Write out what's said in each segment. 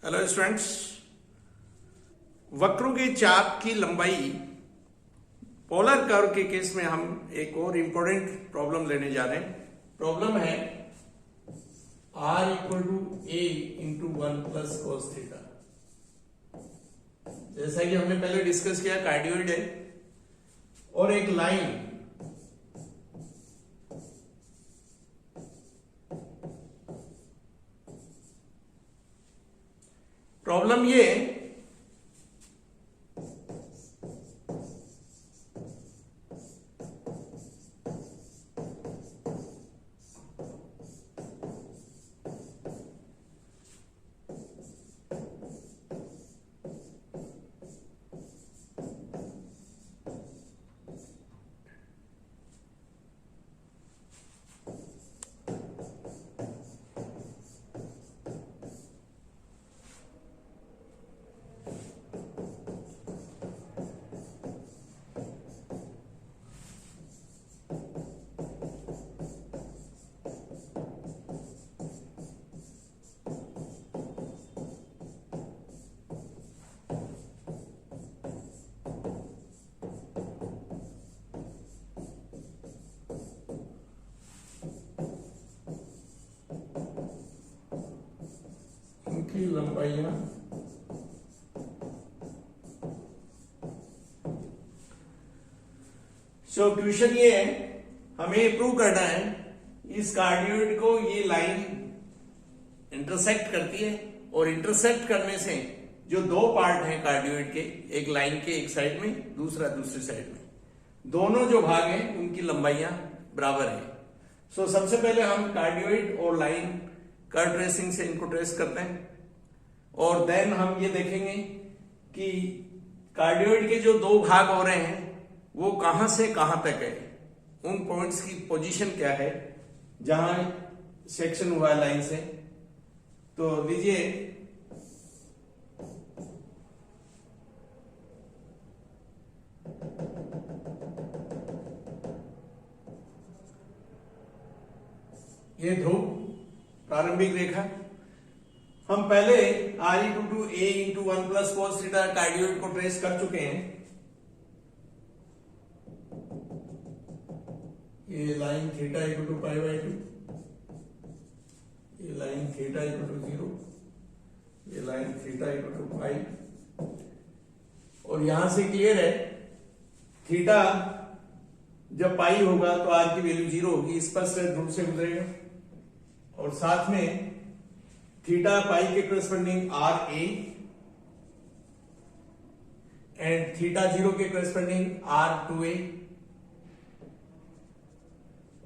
Hello students, वक्रों के चाप की लंबाई पोलर कर्व के केस में हम एक और इंपॉर्टेंट प्रॉब्लम लेने जा रहे हैं। प्रॉब्लम है r equal to a into 1 plus cos theta. जैसा कि हमने पहले डिस्कस किया, कार्डियोइड है और एक लाइन प्रॉब्लम ये की लंबाइयां क्वेश्चन ये है, हमें प्रूव करना है इस कार्डियोइड को ये लाइन इंटरसेक्ट करती है और इंटरसेक्ट करने से जो दो पार्ट हैं कार्डियोइड के, एक लाइन के एक साइड में, दूसरा दूसरी साइड में, दोनों जो भाग हैं उनकी लंबाइयां बराबर है। सबसे पहले हम कार्डियोइड और लाइन का ट्रेसिंग से इनको ट्रेस करते हैं और देन हम ये देखेंगे कि कार्डियोइड के जो दो भाग हो रहे हैं वो कहां से कहां तक है, उन पॉइंट्स की पोजीशन क्या है जहां सेक्शन हुआ है लाइन से। तो लीजिए ये ध्रुव प्रारंभिक रेखा, हम पहले r equal to a into 1 plus cos theta cardioid को ट्रेस कर चुके हैं। ये line theta equal to pi by 2, ये लाइन थीटा इक्वल टू 0, ये line theta equal to pi, और यहां से क्लियर है थीटा जब पाई होगा तो r की वैल्यू 0 होगी, स्पष्ट ध्रुव से गुजरेगा, और साथ में थीटा पाई के corresponding r a and theta 0 के करस्पॉन्डिंग आर 2a,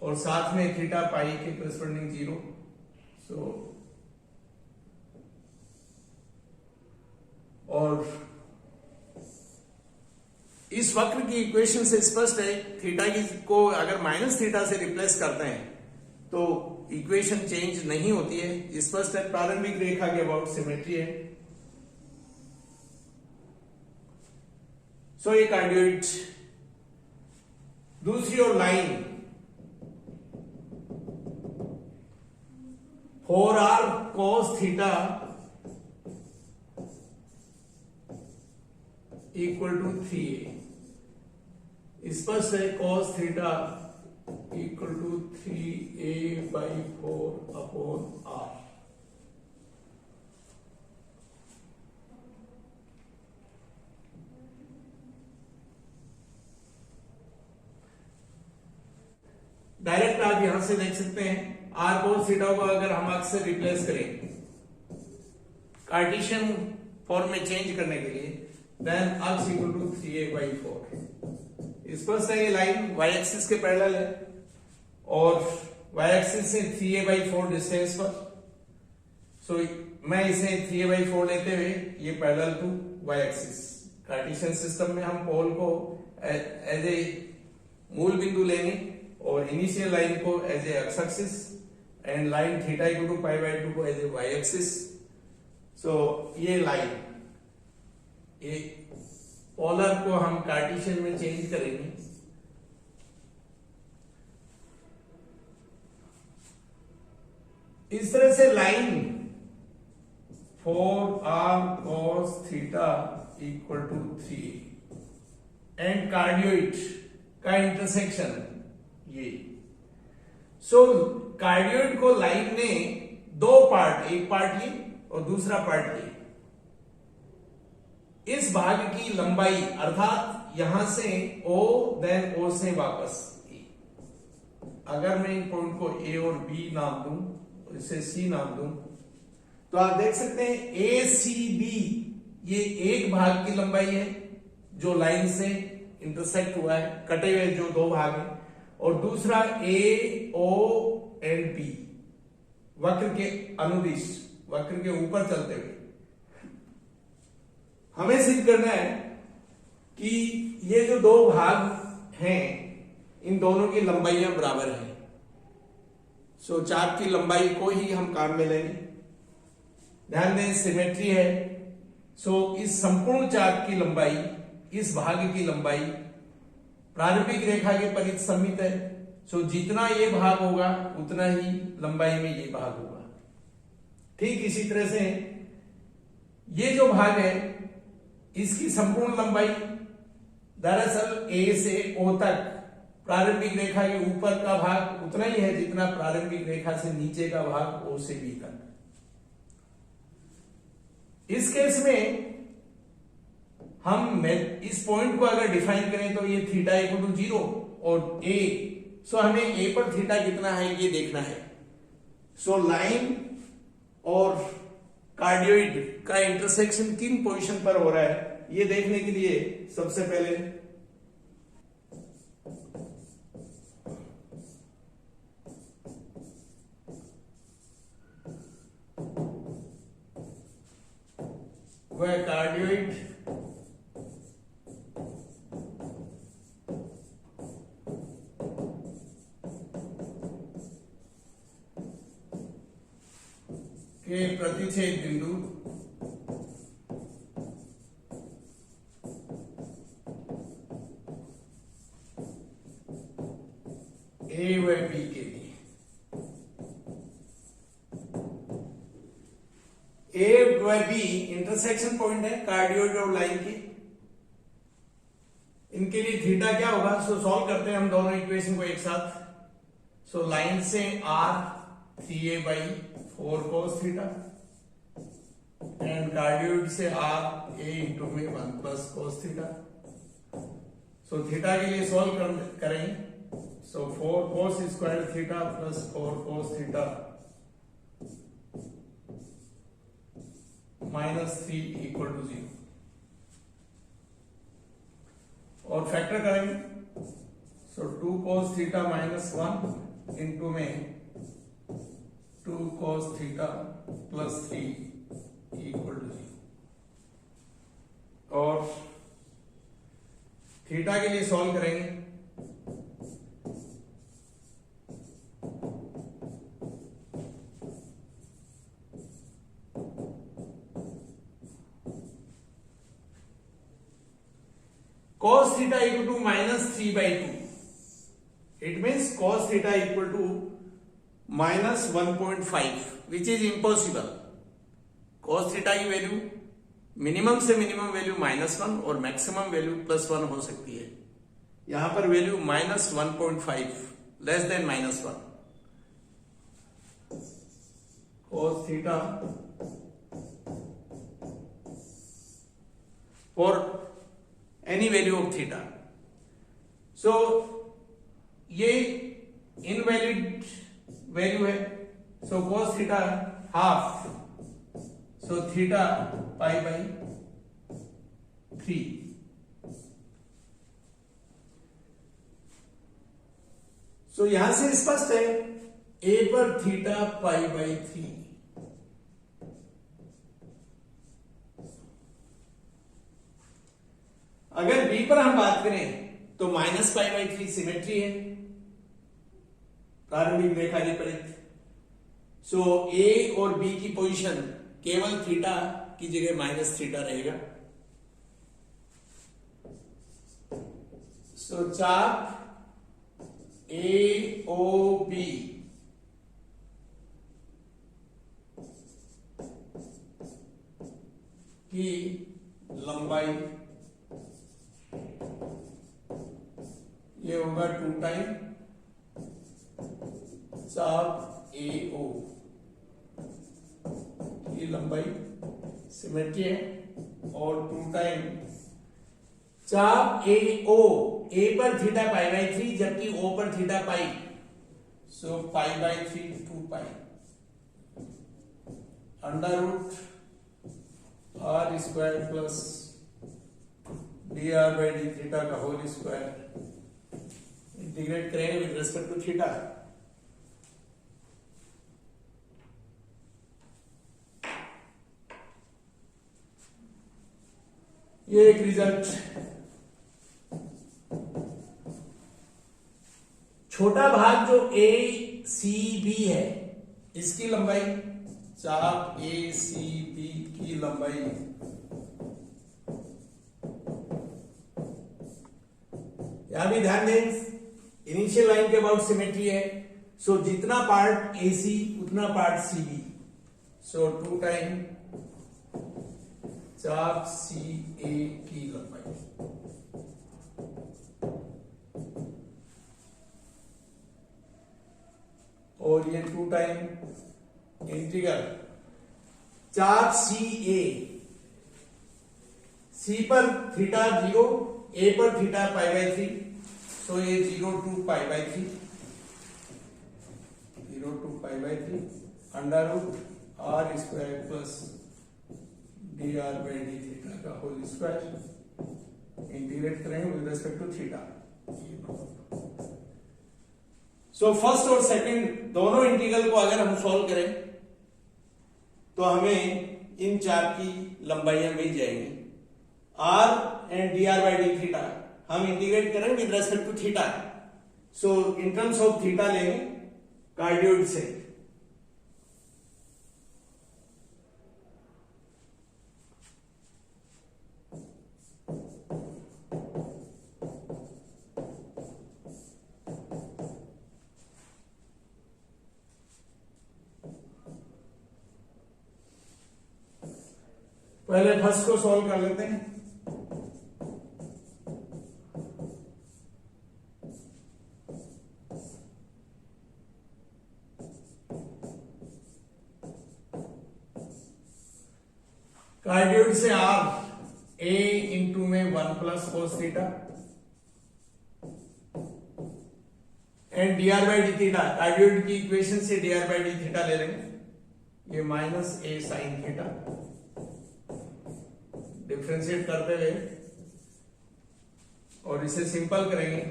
और साथ में थीटा पाई के करस्पॉन्डिंग 0। और इस वक्र की इक्वेशन से स्पष्ट है थीटा की को अगर माइनस थीटा से रिप्लेस करते हैं तो इक्वेशन चेंज नहीं होती है, स्पष्ट है प्रारंभिक रेखा के अबाउट सिमेट्री है। ये कार्डियोइड, दूसरी ओर line 4r cos theta equal to 3a, स्पष्ट है cos theta equal to 3a by 4 upon r। Direct आप यहां से देख सकते हैं r cos थीटा को अगर हम अक्स से रिप्लेस करें कार्टेशियन फॉर्म में चेंज करने के लिए, then x equal to 3a by 4। स्पष्ट है ये लाइन y एक्सिस के पैरेलल है और y एक्सिस से 3a बाई 4 डिस्टेंस पर। मैं इसे 3a बाई 4 लेते हुए ये parallel to y axis, cartesian system में हम पोल को एज ए मूल बिंदु लेंगे और इनिशियल लाइन को as a x axis and line theta equal to pi by 2 को एज ए y एक्सिस। ये लाइन, ये पोलर को हम कार्टेशियन में चेंज करेंगे। इस तरह से line 4r cos theta equal to 3 and cardioid का इंटरसेक्शन ये। सो कार्डियोइड को लाइन ने दो पार्ट, एक पार्ट ये और दूसरा पार्ट ये, इस भाग की लंबाई अर्थात यहां से O देन O से वापस E। अगर मैं इन पॉइंट को A और B नाम दूं, इसे C नाम दूं, तो आप देख सकते हैं ACB ये एक भाग की लंबाई है जो लाइन से इंटरसेक्ट हुआ है, कटे हुए जो दो भाग हैं, और दूसरा AO एंड B वक्र के अनुदिश, वक्र के ऊपर चलते हुए। हमें सिद्ध करना है कि ये जो दो भाग हैं इन दोनों की लंबाइयां बराबर हैं। सो चाप की लंबाई को ही हम काम में लेंगे। ध्यान दें सिमेट्री है। सो इस संपूर्ण चाप की लंबाई, इस भाग की लंबाई प्रारंभिक रेखा के परित सममित है। सो जितना ये भाग होगा उतना ही लंबाई में ये भाग होगा। ठीक इसी तरह से ये जो भाग है इसकी संपूर्ण लंबाई दरअसल A से O तक प्रारंभिक रेखा के ऊपर का भाग उतना ही है जितना प्रारंभिक रेखा से नीचे का भाग O से B तक। इस केस में हम इस पॉइंट को अगर डिफाइन करें तो ये थीटा इक्वल टू 0 और A, सो हमें A पर थीटा कितना है ये देखना है। सो लाइन और कार्डियोइड का इंटरसेक्शन किन पोजीशन पर हो रहा है ये देखने के लिए सबसे पहले वह कार्डियोइड के प्रतिच्छेद बिंदु A व B के लिए A व B इंटरसेक्शन पॉइंट है कार्डियोइड और लाइन की। इनके लिए थीटा क्या होगा? सो सॉल्व करते हैं हम दोनों इक्वेशन को एक साथ। सो लाइन से R 3a/4 cos theta and cardioid से R A इंटू में 1 plus cos theta. So theta के लिए सॉल्व करें। So 4 cos square theta plus 4 cos theta -3 equal to 0 और फैक्टर करेंगे। सो 2 cos थीटा -1 इंटू में 2 cos theta plus 3 equal to 0 और theta के लिए सॉल्व करेंगे। cos theta equal to -3/2. It means cos theta equal to -1.5, which is impossible. cos theta की value minimum से minimum value -1 और मैक्सिमम वैल्यू +1 हो सकती है। यहां पर value -1.5 less than -1। cos theta for any value of theta. So ये invalid value है। So cos theta half, so theta π/3। So यहां से स्पष्ट है A पर थीटा π/3। अगर B पर हम बात करें तो -π/3 सिमेट्री है प्रारंभिक रेखा के परित। सो A और B की पोजीशन केवल थीटा की जगह -थीटा रहेगा। सो चाप AOB की लंबाई ये होगा 2 टाइम चाप AO की लंबाई सिमेट्री है, और 2 टाइम चाप AO, A पर थीटा पाई बाई 3 जबकि O पर theta pi, so pi by 3 2 pi under root R square plus dr by d theta का होल स्क्वायर, इंटीग्रेट करेंगे विद रिस्पेक्ट टू थीटा। ये एक रिजल्ट। छोटा भाग जो ACB है इसकी लंबाई, चाप ACB की लंबाई यहां भी ध्यान दें, इनिशियल लाइन के अबाउट सिमेट्री है, सो जितना पार्ट AC उतना पार्ट CB, सो 2 टाइम चाप CA की लंबाई, और ये 2 टाइम इंटीग्रल चाप CA, C पर थीटा 0, A पर थीटा पाई बाई 3, सो ये 0 to pi by 3, 0 to pi by 3 under root R square plus dr by d theta का होल स्क्वायर, इंटीग्रेट करेंगे with respect to theta. So first और second दोनों integral को अगर हम solve करें तो हमें इन चार की लंबाइयां मिल जाएंगी। R and dr by d theta हम इंटीग्रेट करेंगे with respect to theta, so in terms of theta लेंगे कार्डियोइड से। पहले फर्स्ट को सॉल्व कर लेते हैं। कार्डियोइड से R A इंटू में 1 plus cos theta and dr by d theta, cardioid की इक्वेशन से dr बाई डी थीटा ले लेंगे, ये minus A sine theta, differentiate करते हुए और इसे सिंपल करेंगे,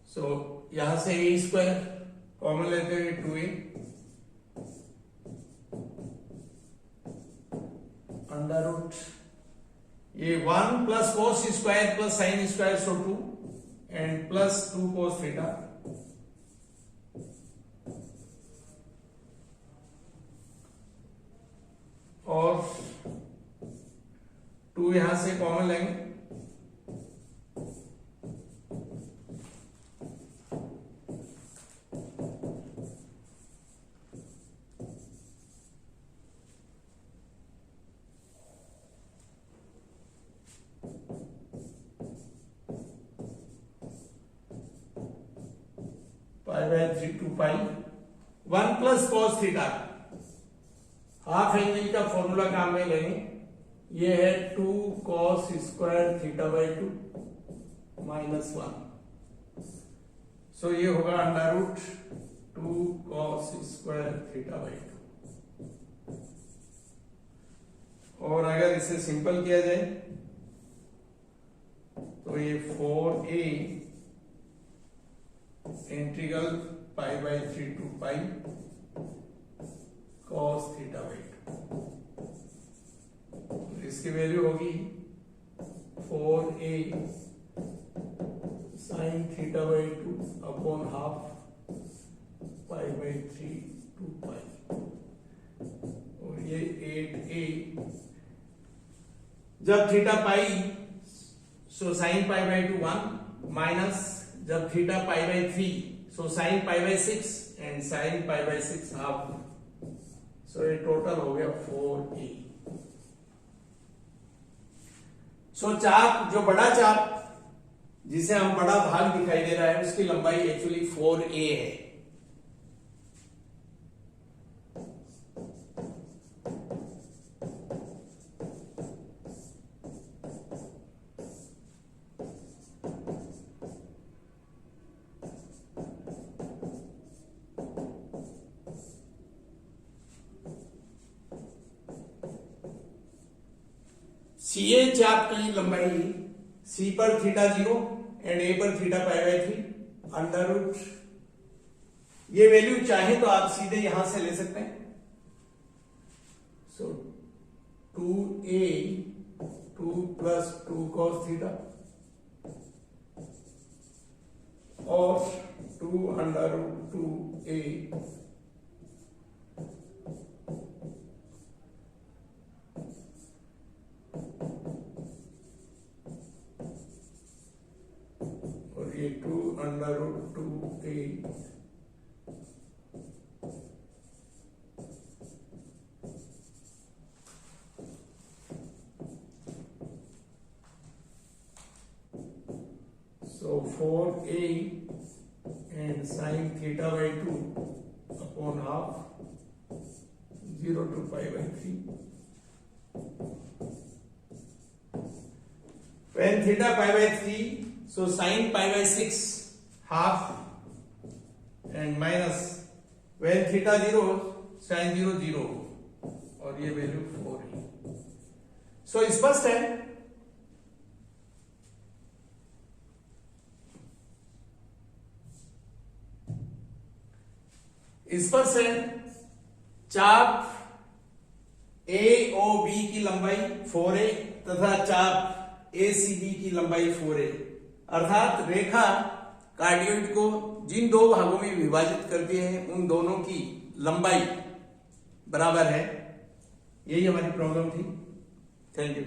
सो यहां से A स्क्वायर कॉमन लेते हुए 2A अंडर रूट ये 1 plus cos square plus sine square, so 2 and plus 2 cos theta, और 2 यहां से कॉमन लेंगे, pi by 3 2 pi 1 plus cos theta, half angle का फॉर्मूला काम में लेंगे, ये है 2 cos square theta by 2 minus 1, so ये होगा under root 2 cos square theta by 2, और अगर इसे सिंपल किया जाए तो ये 4A integral pi by 3 to pi cos theta by 2, इसकी वैल्यू होगी 4A sine theta by 2 upon half pi by 3 2 pi, और ये 8A जब theta pi so sine pi by 2 1 minus जब theta pi by 3 so sine pi by 6 and sine pi by 6 half, so ये total हो गया 4A। सो चाप, जो बड़ा चाप जिसे हम बड़ा भाग दिखाई दे रहा है, उसकी लंबाई एक्चुअली 4a है। CA चाप की लंबाई C पर थीटा 0 एंड A पर थीटा π/3 अंडर रूट, ये वैल्यू चाहे तो आप सीधे यहां से ले सकते हैं। सो 2A 2 + 2 cos थीटा और 2 अंडर रूट 2A और ये 2 under root 2A so 4A and sin theta by 2 upon half 0 to π/3 when theta π/3 so sin π/6 half and minus when theta 0 sin 0 0 और ये वैल्यू 4 है। सो स्पष्ट है, स्पष्ट है चाप AOB की लंबाई 4a तथा चाप ACB की लंबाई 4a, अर्थात रेखा कार्डियोइड को जिन दो भागों में विभाजित करती है उन दोनों की लंबाई बराबर है। यही हमारी प्रॉब्लम थी। Thank you.